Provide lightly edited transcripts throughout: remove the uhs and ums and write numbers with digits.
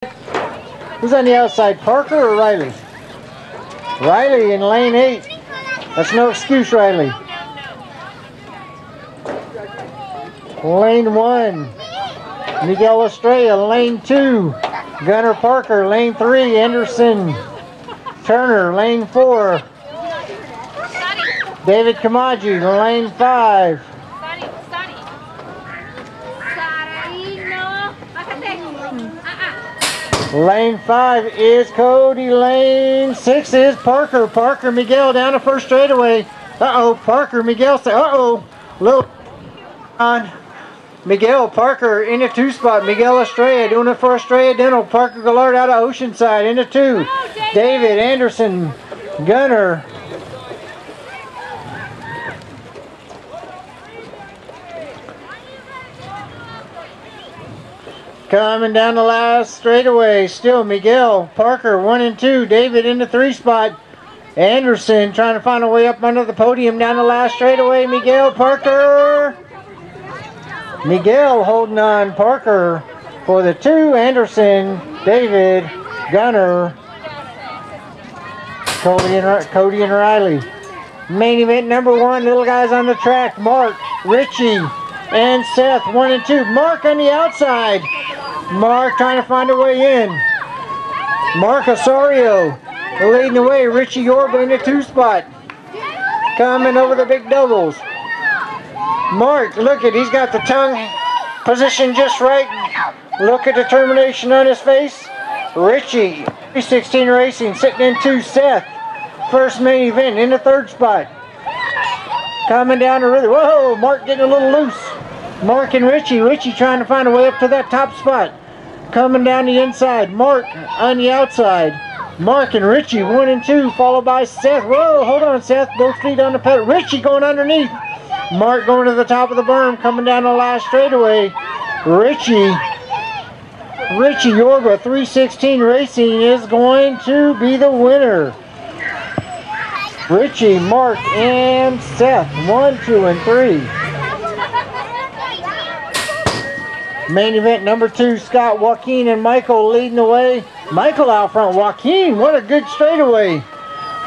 Who's on the outside, Parker or Riley? Riley in lane 8. That's no excuse, Riley. Lane 1, Miguel Estrella. Lane 2, Gunnar Parker. Lane 3, Anderson Turner. Lane 4, David Kamaji. Lane 5, Lane 5 is Cody. Lane 6 is Parker. Parker Miguel down the first straightaway. Uh-oh, Parker Miguel. Uh-oh, little on. Miguel Parker in the 2 spot. Miguel Estrella doing it for Estrella Dental. Parker Gallard out of Oceanside in the 2. David Anderson Gunner. Coming down the last straightaway, still Miguel Parker 1 and 2. David in the 3 spot. Anderson trying to find a way up under the podium down the last straightaway. Miguel Parker. Miguel holding on. Parker for the 2. Anderson, David, Gunner, Cody and Riley. Main event number 1, little guys on the track. Mark, Richie, and Seth 1 and 2. Mark on the outside. Mark trying to find a way in. Mark Osorio leading the way. Richie Yorba in the 2 spot. Coming over the big doubles. Mark, look at, he's got the tongue positioned just right. Look at determination on his face. Richie, 316 Racing, sitting in 2. Seth, first main event in the 3rd spot. Coming down the rhythm. Whoa, Mark getting a little loose. Mark and Richie. Richie trying to find a way up to that top spot. Coming down the inside. Mark on the outside. Mark and Richie 1 and 2, followed by Seth. Whoa, hold on, Seth. Both feet on the pedal. Richie going underneath. Mark going to the top of the berm, coming down the last straightaway. Richie Yorba, 316 Racing, is going to be the winner. Richie, Mark, and Seth, 1, 2, and 3. Main event number 2, Scott, Joaquin, and Michael leading the way. Michael out front. Joaquin, what a good straightaway.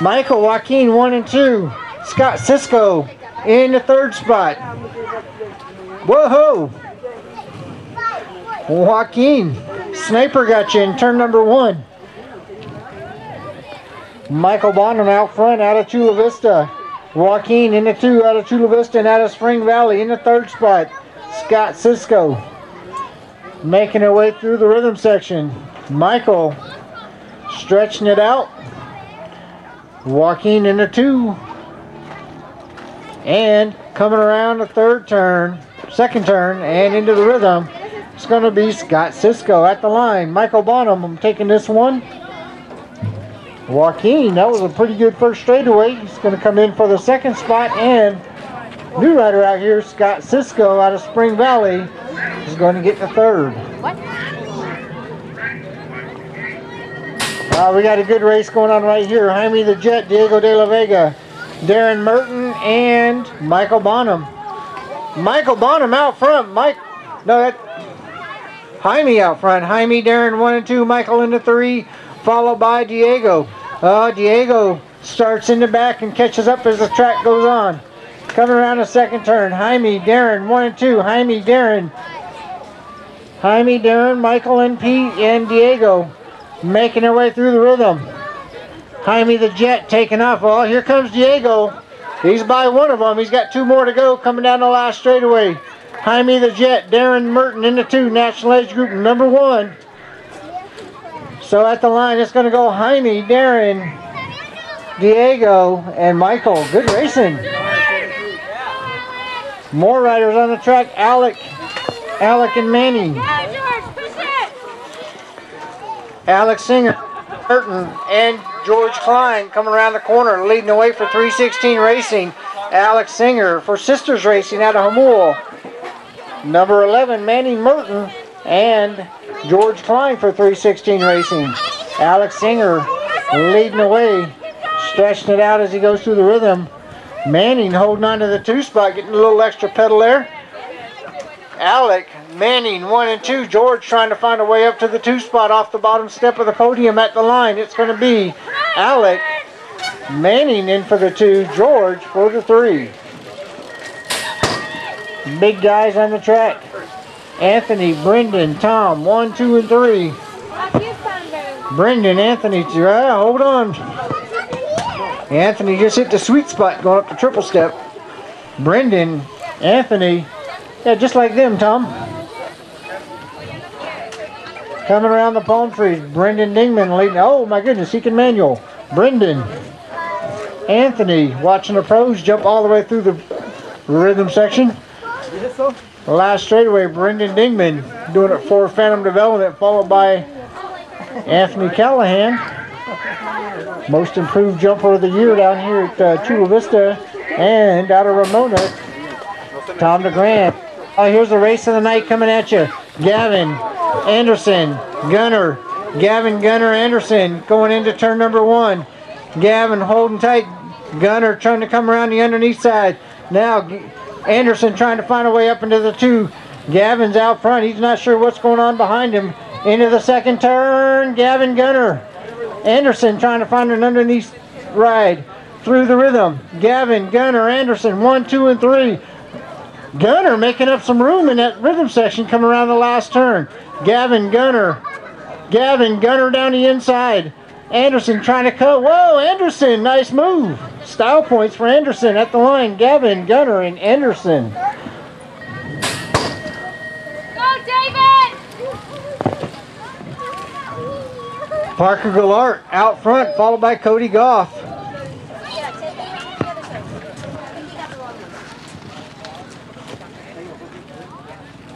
Michael, Joaquin, 1 and 2. Scott Cisco in the 3rd spot. Whoa! Joaquin, sniper got you in turn number 1. Michael Bonham out front out of Chula Vista. Joaquin in the 2 out of Chula Vista and out of Spring Valley in the 3rd spot. Scott Cisco making her way through the rhythm section. Michael stretching it out. Joaquin in the 2. And coming around the 2nd turn, and into the rhythm, it's going to be Scott Cisco at the line. Michael Bonham taking this one. Joaquin, that was a pretty good first straightaway. He's going to come in for the 2nd spot, and new rider out here, Scott Cisco out of Spring Valley, is going to get the 3rd. What? We got a good race going on right here. Jaime the Jet, Diego de la Vega, Darren Merton, and Michael Bonham. Michael Bonham out front. Jaime out front. Jaime, Darren 1 and 2. Michael in the 3, followed by Diego. Diego starts in the back and catches up as the track goes on. Coming around the 2nd turn. Jaime, Darren 1 and 2. Jaime, Darren, Michael, and Pete, and Diego making their way through the rhythm. Jaime the Jet taking off. Well, here comes Diego. He's by one of them. He's got 2 more to go coming down the last straightaway. Jaime the Jet, Darren Merton in the 2, National Age Group number 1. So at the line, it's going to go Jaime, Darren, Diego, and Michael. Good racing. More riders on the track. Alec and Manny. Alex Singer, Merton, and George Klein coming around the corner, leading the way for 316 Racing. Alex Singer for Sisters Racing out of Hamul. Number 11, Manny Merton, and George Klein for 316 Racing. Alex Singer leading the way, stretching it out as he goes through the rhythm. Manning holding on to the 2 spot, getting a little extra pedal there. Alec Manning 1 and 2. George trying to find a way up to the 2 spot off the bottom step of the podium at the line. It's going to be Alec. Manning in for the 2. George for the 3. Big guys on the track. Anthony, Brendan, Tom, 1, 2, and 3. Brendan, Anthony, hold on. Anthony just hit the sweet spot going up the triple step. Brendan, Anthony, yeah, just like them, Tom. Coming around the palm trees, Brendan Dingman leading. Oh my goodness, he can manual. Brendan, Anthony, watching the pros jump all the way through the rhythm section. The last straightaway, Brendan Dingman doing it for Phantom Development, followed by Anthony Callahan. Most improved jumper of the year down here at Chula Vista, and out of Ramona, Tom DeGrant. Oh, here's the race of the night coming at you. Gavin, Anderson, Gunner. Gavin, Gunner, Anderson going into turn number 1. Gavin holding tight. Gunner trying to come around the underneath side. Now Anderson trying to find a way up into the 2. Gavin's out front. He's not sure what's going on behind him. Into the second turn. Gavin, Gunner. Anderson trying to find an underneath ride through the rhythm. Gavin, Gunner, Anderson, 1, 2, and 3. Gunner making up some room in that rhythm section coming around the last turn. Gavin, Gunner. Gavin, Gunner down the inside. Anderson trying to cut. Whoa, Anderson, nice move. Style points for Anderson at the line. Gavin, Gunner, and Anderson. Go, David! Parker Gallart out front, followed by Cody Goff.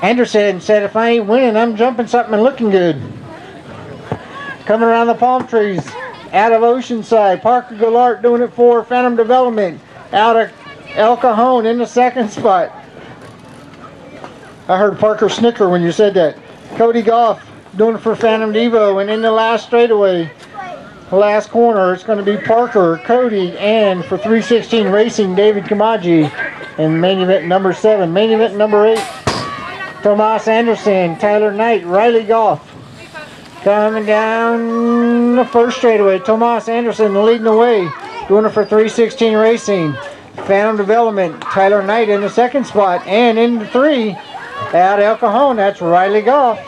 Anderson said, if I ain't winning, I'm jumping something and looking good. Coming around the palm trees, out of Oceanside, Parker Gallart doing it for Phantom Development. Out of El Cajon in the second spot. I heard Parker snicker when you said that. Cody Goff doing it for Phantom Devo, and in the last straightaway, the last corner, it's going to be Parker, Cody, and for 316 Racing, David Kamaji. And main event number 7. Main event number 8, Tomas Anderson, Tyler Knight, Riley Goff. Coming down the first straightaway, Tomas Anderson leading the way, doing it for 316 Racing. Phantom Development, Tyler Knight in the second spot, and in the 3, out El Cajon, that's Riley Goff.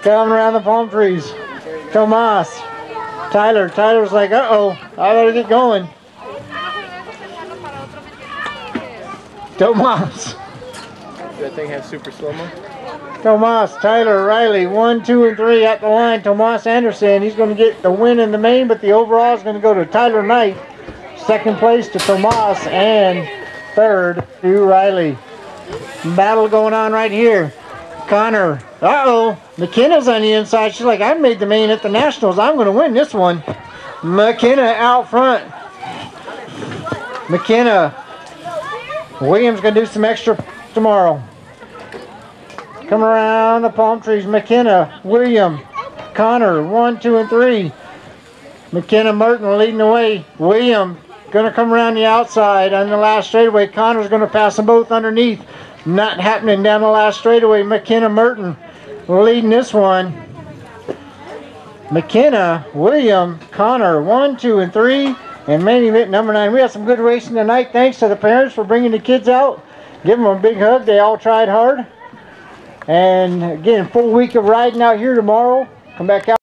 Coming around the palm trees, Tomas, Tyler's like, uh-oh, I better get going. Tomas. That thing has super slow-mo? Tomas, Tyler, Riley, 1, 2, and 3 at the line. Tomas Anderson, he's going to get the win in the main, but the overall is going to go to Tyler Knight. Second place to Tomas, and third to Riley. Battle going on right here. Connor, uh-oh, McKenna's on the inside. She's like, I made the main at the Nationals. I'm going to win this one. McKenna out front. McKenna. Williams going to do some extra tomorrow. Come around the palm trees. McKenna, William, Connor, 1, 2, and 3. McKenna Merton leading the way. William going to come around the outside on the last straightaway. Connor's going to pass them both underneath. Not happening down the last straightaway. McKenna Merton leading this one. McKenna, William, Connor, 1, 2, and 3. And main event number 9. We had some good racing tonight. Thanks to the parents for bringing the kids out. Give them a big hug. They all tried hard. And again, full week of riding out here tomorrow. Come back out.